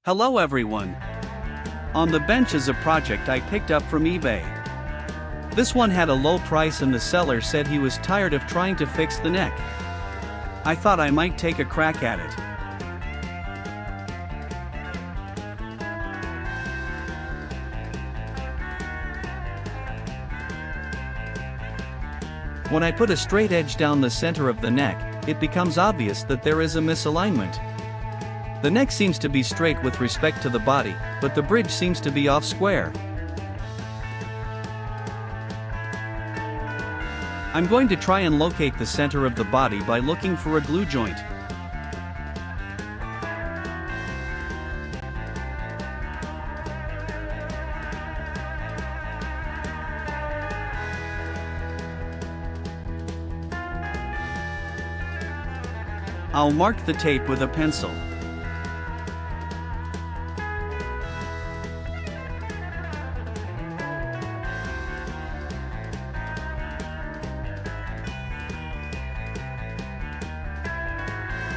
Hello everyone. On the bench is a project I picked up from eBay. This one had a low price and the seller said he was tired of trying to fix the neck. I thought I might take a crack at it. When I put a straight edge down the center of the neck, it becomes obvious that there is a misalignment. The neck seems to be straight with respect to the body, but the bridge seems to be off square. I'm going to try and locate the center of the body by looking for a glue joint. I'll mark the tape with a pencil.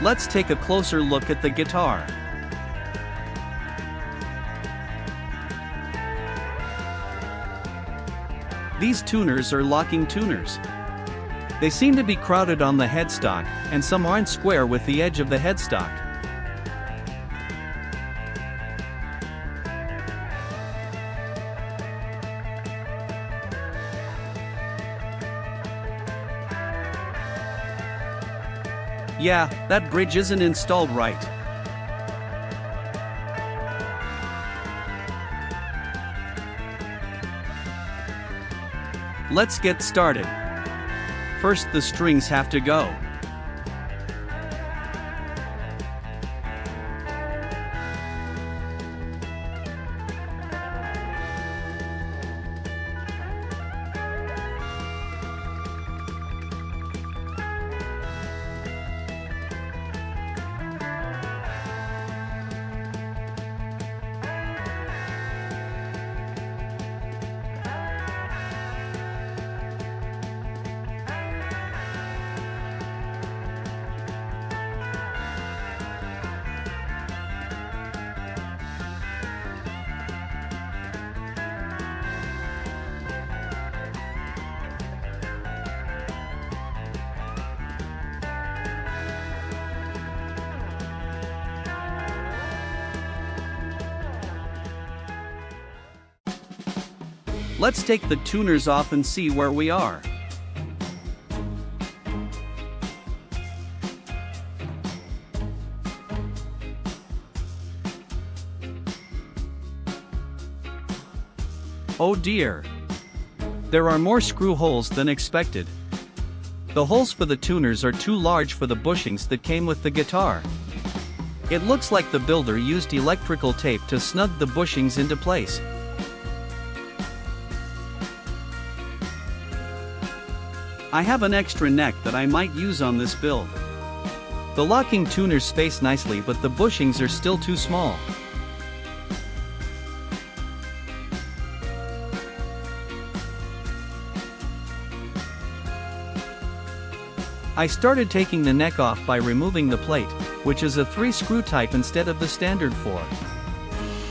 Let's take a closer look at the guitar. These tuners are locking tuners. They seem to be crowded on the headstock, and some aren't square with the edge of the headstock. Yeah, that bridge isn't installed right. Let's get started. First, the strings have to go. Let's take the tuners off and see where we are. Oh dear! There are more screw holes than expected. The holes for the tuners are too large for the bushings that came with the guitar. It looks like the builder used electrical tape to snug the bushings into place. I have an extra neck that I might use on this build. The locking tuners space nicely, but the bushings are still too small. I started taking the neck off by removing the plate, which is a 3-screw type instead of the standard 4.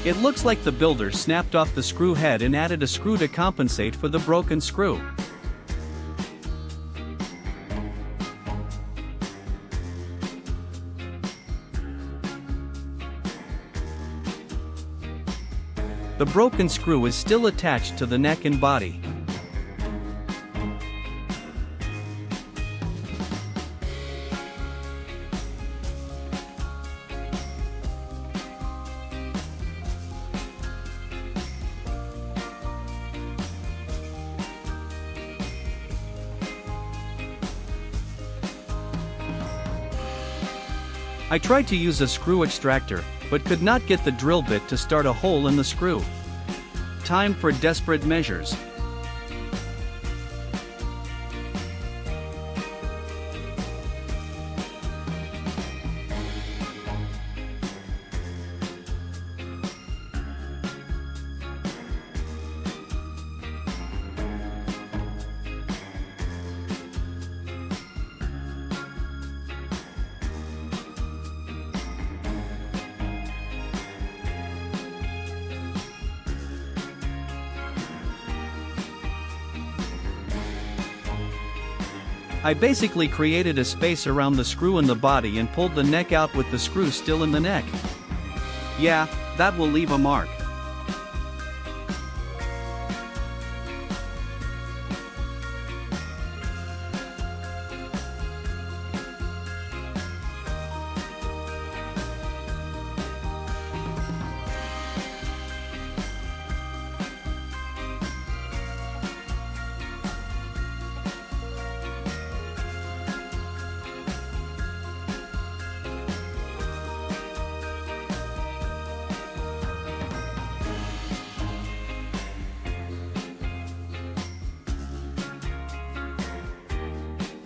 It looks like the builder snapped off the screw head and added a screw to compensate for the broken screw. The broken screw is still attached to the neck and body. I tried to use a screw extractor, but could not get the drill bit to start a hole in the screw. Time for desperate measures. I basically created a space around the screw in the body and pulled the neck out with the screw still in the neck. Yeah, that will leave a mark.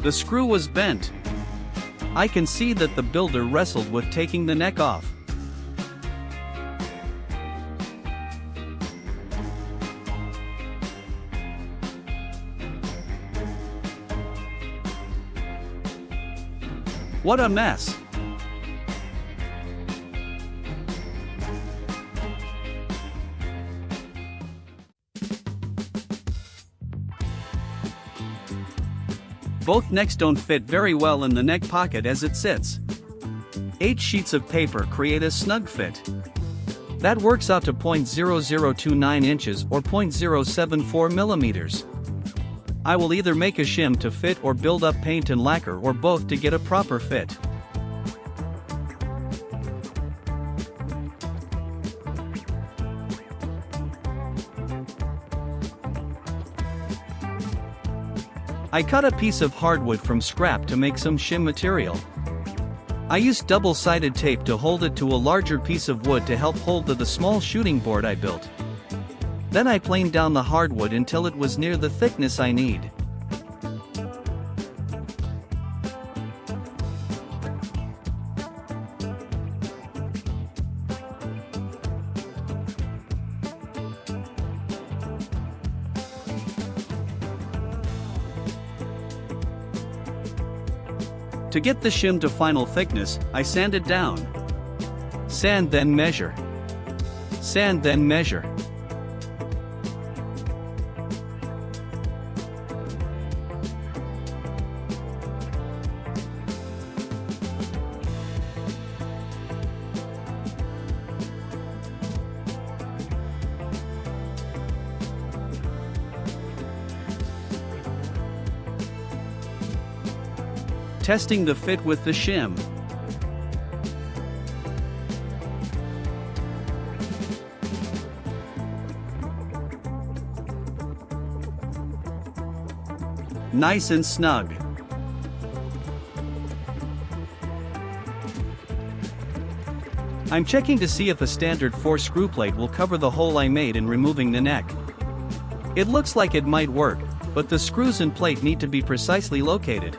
The screw was bent. I can see that the builder wrestled with taking the neck off. What a mess! Both necks don't fit very well in the neck pocket as it sits. 8 sheets of paper create a snug fit. That works out to 0.0029 inches or 0.074 millimeters. I will either make a shim to fit or build up paint and lacquer or both to get a proper fit. I cut a piece of hardwood from scrap to make some shim material. I used double-sided tape to hold it to a larger piece of wood to help hold the small shooting board I built. Then I planed down the hardwood until it was near the thickness I need. To get the shim to final thickness, I sand it down. Sand then measure. Sand then measure. Testing the fit with the shim. Nice and snug. I'm checking to see if a standard 4 screw plate will cover the hole I made in removing the neck. It looks like it might work, but the screws and plate need to be precisely located.